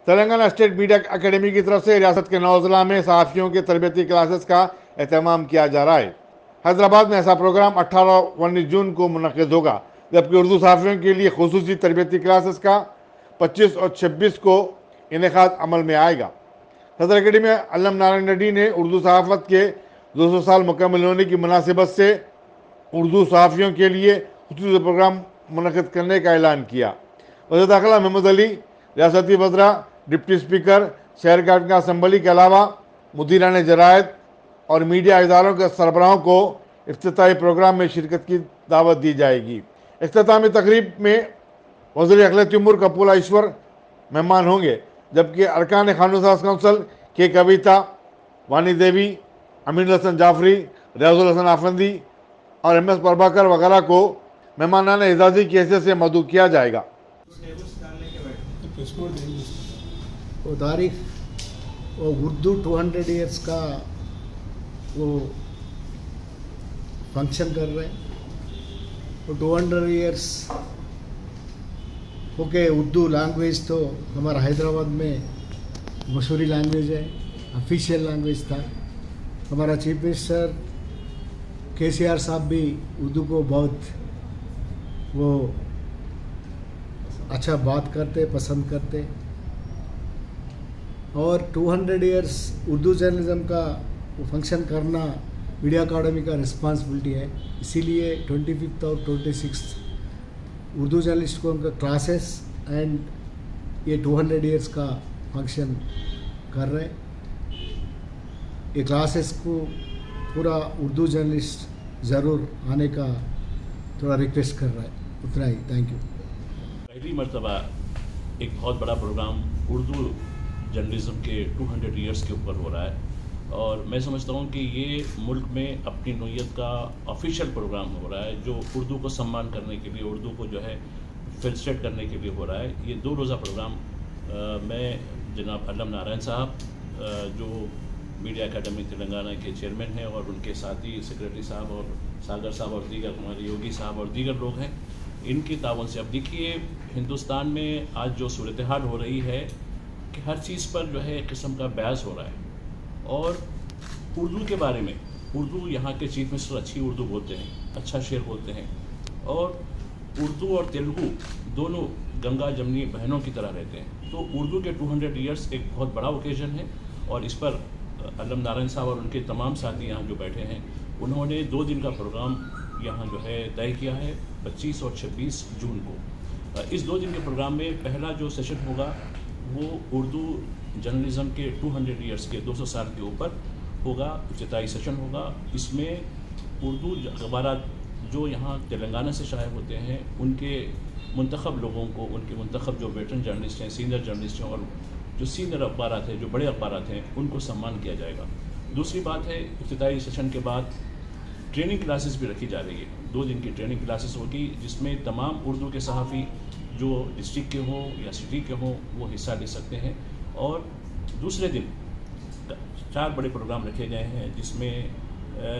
Telangana state media academy की तरफ से रियासत के 9 जिला में सहाफ़ियों के तरबियती क्लासेस का एहतमाम किया जा रहा है। हैदराबाद में ऐसा प्रोग्राम 18 और 19 जून को मुनक़िद होगा, जबकि उर्दू सहाफ़ियों के लिए खुसूसी तरबियती क्लासेस का 25 और 26 को इनेकाद अमल में आएगा। सदर अकेडमी अल्लम नारायण रेड्डी ने उर्दू सहाफ़त के 200 साल मुकम्मल होने की मुनासिबत से उर्दू सहाफ़ियों के लिए खुसूसी प्रोग्राम मुनक़िद करने का ऐलान किया। वज़ीर दाखिला महमूद अली, रियासती वज़रा, डिप्टी स्पीकर, शहर कैबिनेट असम्बली के अलावा मुदीरान जरायद और मीडिया इदारों के सरबराहों को इफ्तिताही प्रोग्राम में शिरकत की दावत दी जाएगी। इख्तितामी तकरीब में वज़ीर अक़लियती उमूर कपूला ईश्वर मेहमान होंगे, जबकि अरकान क़ानून साज़ कौंसिल के कविता, वानी देवी, अमीन हसन जाफरी, रियाजुल हसन आफंदी और MS प्रभाकर वगैरह को मेहमानान एजाज़ी की हैसियत से मदऊ किया जाएगा। वो तारीख वो उर्दू 200 ईयर्स का वो फंक्शन कर रहे हैं। वो 200 ईयर्स ओके, उर्दू लैंग्वेज तो हमारा हैदराबाद में मशहूरी लैंग्वेज है, ऑफिशियल लैंग्वेज था। हमारा चीफ मिनिस्टर KCR साहब भी उर्दू को बहुत वो अच्छा बात करते, पसंद करते। और 200 ईयर्स उर्दू जर्नलिज्म का वो फंक्शन करना मीडिया अकाडमी का रिस्पॉन्सिबिलिटी है। इसीलिए 25 और 26 उर्दू जर्नलिस्ट को उनका क्लासेस एंड ये 200 ईयर्स का फंक्शन कर रहे हैं। ये क्लासेस को पूरा उर्दू जर्नलिस्ट ज़रूर आने का थोड़ा रिक्वेस्ट कर रहा है। उतना ही, थैंक यू। पहली मर्तबा एक बहुत बड़ा प्रोग्राम उर्दू जर्नलिज्म के 200 ईयर्स के ऊपर हो रहा है और मैं समझता हूँ कि ये मुल्क में अपनी नोयत का ऑफिशियल प्रोग्राम हो रहा है, जो उर्दू को सम्मान करने के लिए, उर्दू को जो है फेलिसिटेट करने के लिए हो रहा है। ये 2 रोज़ा प्रोग्राम मैं जनाब अल्लम नारायण साहब जो मीडिया अकेडमी तेलंगाना के चेयरमैन हैं और उनके साथी सेक्रेटरी साहब और सागर साहब और दीगर हमारे योगी साहब और दीगर लोग हैं, इनकी तावन से। अब देखिए हिंदुस्तान में आज जो सूरत हाल हो रही है कि हर चीज़ पर जो है एक किस्म का बहस हो रहा है और उर्दू के बारे में, उर्दू यहाँ के चीफ मिनिस्टर अच्छी उर्दू बोलते हैं, अच्छा शेर बोलते हैं और उर्दू और तेलुगु दोनों गंगा जमनी बहनों की तरह रहते हैं। तो उर्दू के 200 ईयर्स एक बहुत बड़ा ओकेजन है और इस पर अल्लम नारायण साहब और उनके तमाम साथी यहाँ जो बैठे हैं, उन्होंने 2 दिन का प्रोग्राम यहाँ जो है तय किया है 25 और 26 जून को। इस 2 दिन के प्रोग्राम में पहला जो सेशन होगा वो उर्दू जर्नलिज्म के 200 ईयर्स के 200 साल के ऊपर होगा, इफ्तिताही सेशन होगा। इसमें उर्दू अखबारात जो यहाँ तेलंगाना से शाये होते हैं उनके मुंतखब लोगों को, उनके मुंतखब जो वेटरन जर्नलिस्ट हैं, सीनियर जर्नलिस्ट हैं और जो सीनियर अखबारात हैं, जो बड़े अखबारात हैं, उनको सम्मान किया जाएगा। दूसरी बात है, इफ्तिताही सेशन के बाद ट्रेनिंग क्लासेस भी रखी जा रही है। 2 दिन की ट्रेनिंग क्लासेस होगी जिसमें तमाम उर्दू के सहाफ़ी जो डिस्ट्रिक्ट के हों या सिटी के हों वो हिस्सा ले सकते हैं। और दूसरे दिन 4 बड़े प्रोग्राम रखे गए हैं जिसमें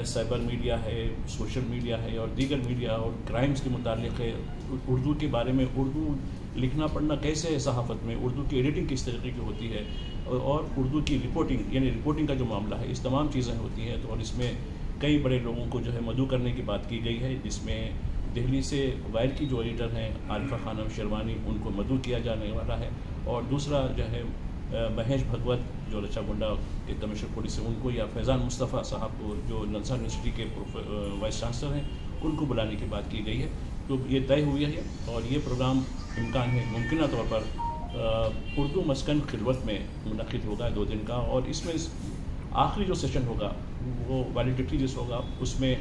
साइबर मीडिया है, सोशल मीडिया है और दीगर मीडिया और क्राइम्स के मुतालिक है, उर्दू के बारे में, उर्दू लिखना पढ़ना कैसे है सहाफ़त में, उर्दू की एडिटिंग किस तरीके की होती है और उर्दू की रिपोर्टिंग यानी रिपोर्टिंग का जो मामला है, इस तमाम चीज़ें होती हैं। तो और इसमें कई बड़े लोगों को जो है मदऊ करने की बात की गई है, जिसमें दिल्ली से वायर की जो एडिटर हैं आरिफा खानम शेरवानी, उनको मदऊ किया जाने वाला है। और दूसरा जो है महेश भगवत जो रचागुंडा के कमिश्नर पुलिस है उनको, या फैज़ान मुस्तफ़ा साहब को जो नलसा यूनिवर्सिटी के वाइस चांसलर हैं, उनको बुलाने की बात की गई है। तो ये तय हुई है और ये प्रोग्राम इम्कान है मुमकिन तौर पर उर्दू मस्कन खिलवत में मुनक़िद होगा 2 दिन का। और इसमें आखिरी जो सेशन होगा वो वैलिडिटी होगा, उसमें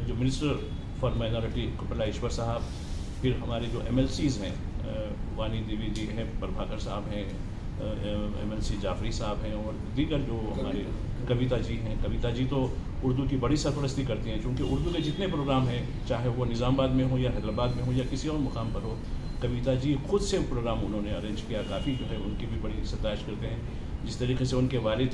जो मिनिस्टर फॉर माइनॉरिटी कपूला ईश्वर साहब, फिर हमारे जो MLCs हैं, वानी देवी जी हैं, प्रभाकर साहब हैं, MLC जाफरी साहब हैं और दीगर जो हमारे कविता जी हैं। कविता जी तो उर्दू की बड़ी सरपरस्ती करती हैं, क्योंकि उर्दू के जितने प्रोग्राम हैं, चाहे वो निज़ामाबाद में हो या हैदराबाद में हो या किसी और मुकाम पर हो, कविता जी खुद से प्रोग्राम उन्होंने अरेंज किया। काफ़ी जो है उनकी भी बड़ी सताइश करते हैं, जिस तरीके से उनके वालिद